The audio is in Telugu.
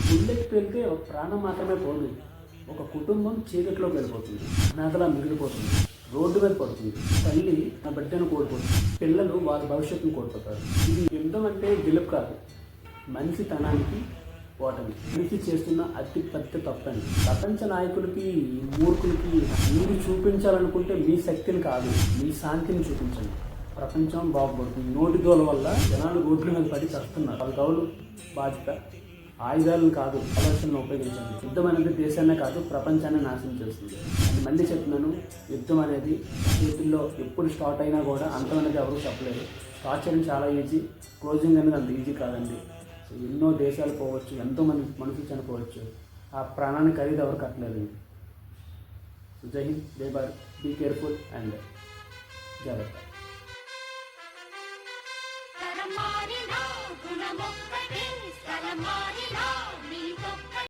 బుల్లెట్ వెళ్తే ఒక ప్రాణం మాత్రమే పోదు, ఒక కుటుంబం చీకట్లోకి వెళ్ళిపోతుంది, అనాథలా మిగిలిపోతుంది, రోడ్డు మీద పడుతుంది, తల్లి నా బిడ్డను కోల్పోతుంది, పిల్లలు వారి భవిష్యత్తును కోల్పోతారు. ఇది యుద్ధం అంటే గెలుపు కాదు, మనిషితనానికి ఓటమి. మనిషి చేస్తున్న అతి పెద్ద తప్పని ప్రపంచ నాయకులకి, మూర్ఖులకి మీరు చూపించాలనుకుంటే మీ శక్తిని కాదు, మీ శాంతిని చూపించండి. ప్రపంచం బాగుపడుతుంది. నోటి దోల వల్ల జనాలు రోడ్ల మీద పడి చస్తున్నారు. వాళ్ళ గౌలు బాధ్యత. ఆయుధాలను కాదు, ఆలోచనలు ఉపయోగించండి. యుద్ధం అనేది దేశాన్నే కాదు, ప్రపంచాన్ని నాశనం చేస్తుంది. అని మళ్ళీ చెప్తున్నాను, యుద్ధం అనేది చేతుల్లో ఎప్పుడు స్టార్ట్ అయినా కూడా అంతం అనేది ఎవరు చెప్పలేరు. స్టార్ట్ చేయడం చాలా ఈజీ, క్లోజింగ్ అనేది అంత ఈజీ కాదండి. సో ఎన్నో దేశాలు పోవచ్చు, ఎంతోమంది మనుషులు చనిపోవచ్చు, ఆ ప్రాణాన్ని ఖరీదు ఎవరు కట్టలేదు. సో జై హింద్, జై భారత్, బీ కేర్ఫుల్ అండ్ జాగ్రత్త. తలమారిన గుణమొక్కటే తలమారి